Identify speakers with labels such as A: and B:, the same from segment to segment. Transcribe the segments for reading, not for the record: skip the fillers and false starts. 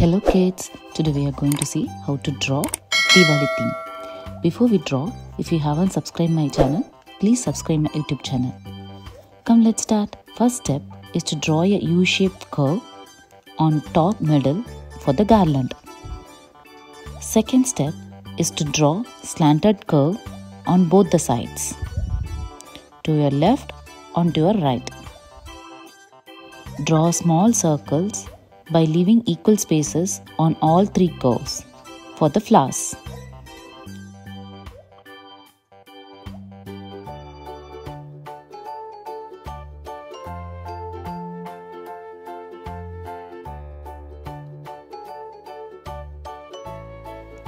A: Hello kids, today we are going to see how to draw Diwali theme. Before we draw, if you haven't subscribed my channel, please subscribe my YouTube channel. Come, let's start. First step is to draw a U-shaped curve on top middle for the garland. Second step is to draw slanted curve on both the sides, to your left and to your right. Draw small circles by leaving equal spaces on all three curves for the flowers.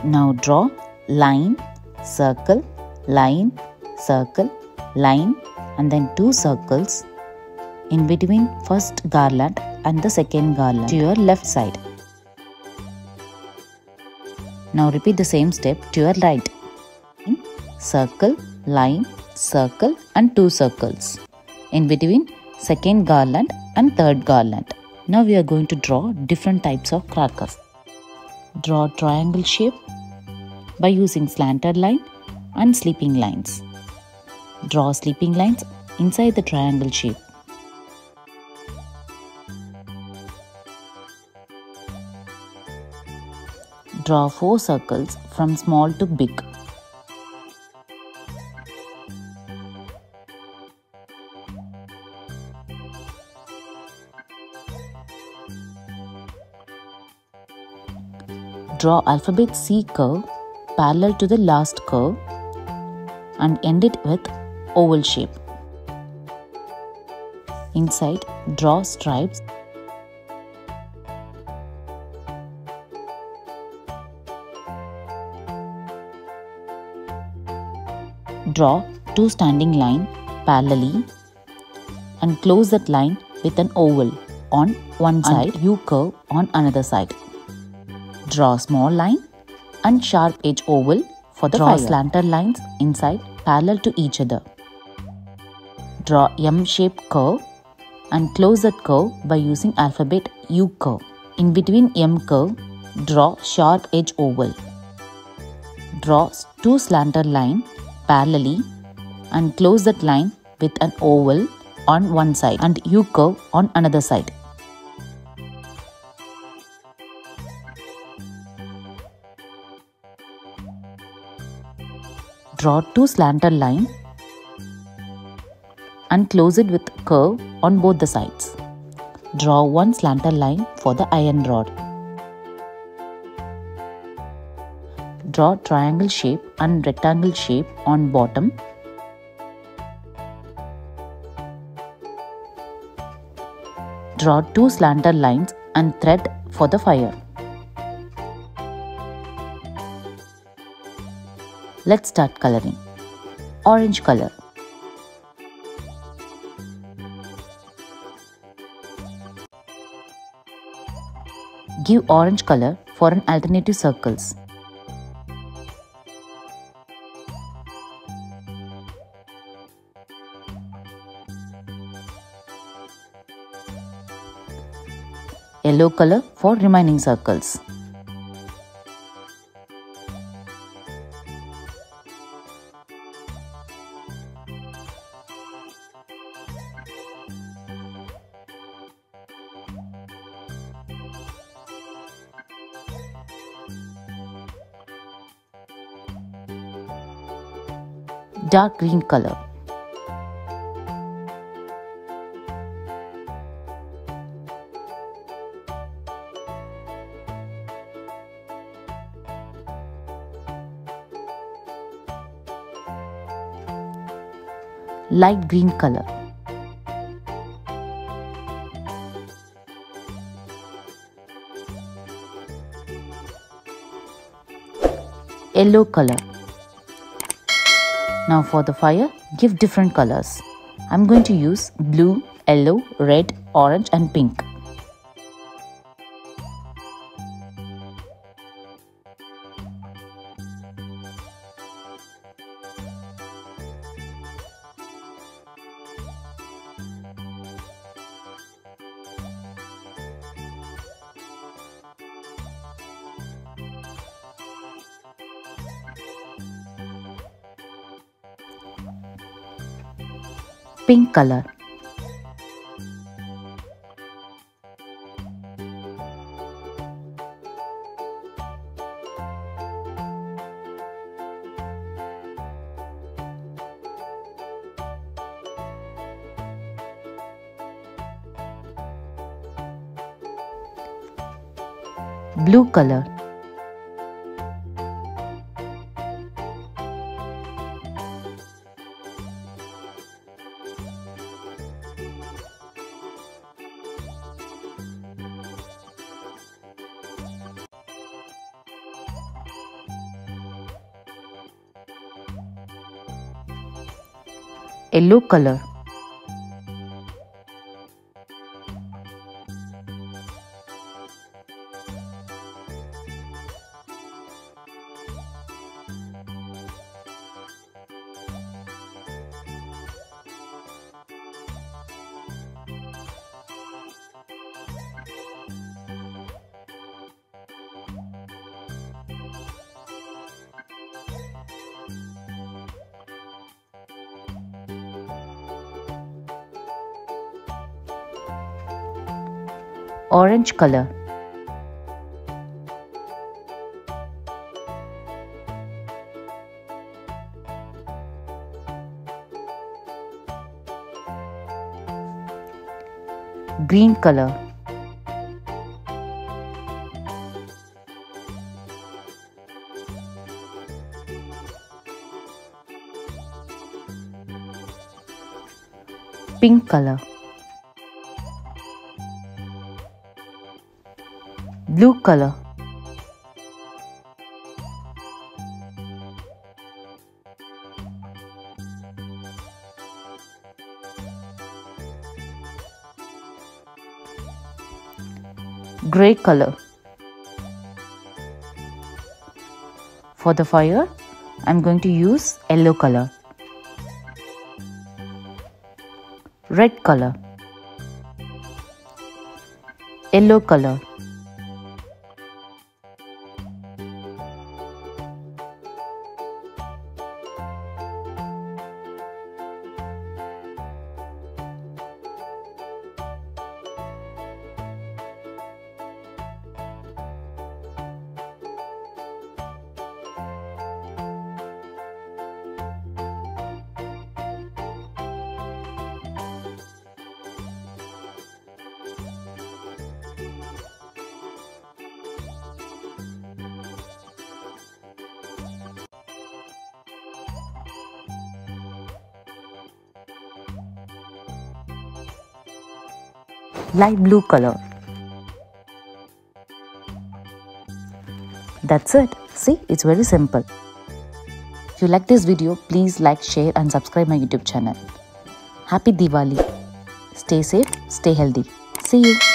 A: Now draw line, circle, line, circle, line, and then two circles in between first garland and the second garland to your left side. Now repeat the same step to your right. Circle, line, circle, and two circles in between second garland and third garland. Now we are going to draw different types of crackers. Draw triangle shape by using slanted line and sleeping lines. Draw sleeping lines inside the triangle shape. Draw 4 circles from small to big. Draw alphabet C curve parallel to the last curve and end it with oval shape. Inside, draw stripes. Draw 2 standing lines parallelly and close that line with an oval on one side and U curve on another side. Draw small line and sharp edge oval for the fire. Slanted lines inside parallel to each other. Draw M-shaped curve and close that curve by using alphabet U curve. In between M curve, draw sharp edge oval. Draw 2 slanted lines parallelly and close that line with an oval on one side and U curve on another side. Draw 2 slanted lines and close it with curve on both the sides. Draw 1 slanted line for the iron rod. Draw triangle shape and rectangle shape on bottom. Draw 2 slanted lines and thread for the fire. Let's start coloring. Orange color. Give orange color for an alternative circles. Yellow color for remaining circles. Dark green color. Light green color. Yellow color. Now for the fire, give different colors. I'm going to use blue, yellow, red, orange and pink. Pink color. Blue color. Yellow color. Orange color. Green color. Pink color. Blue color. Gray color. For the fire, I'm going to use yellow color. Red color. Yellow color. Light blue color. That's it. See, it's very simple. If you like this video, please like, share and subscribe my YouTube channel. Happy Diwali. Stay safe, stay healthy. See you.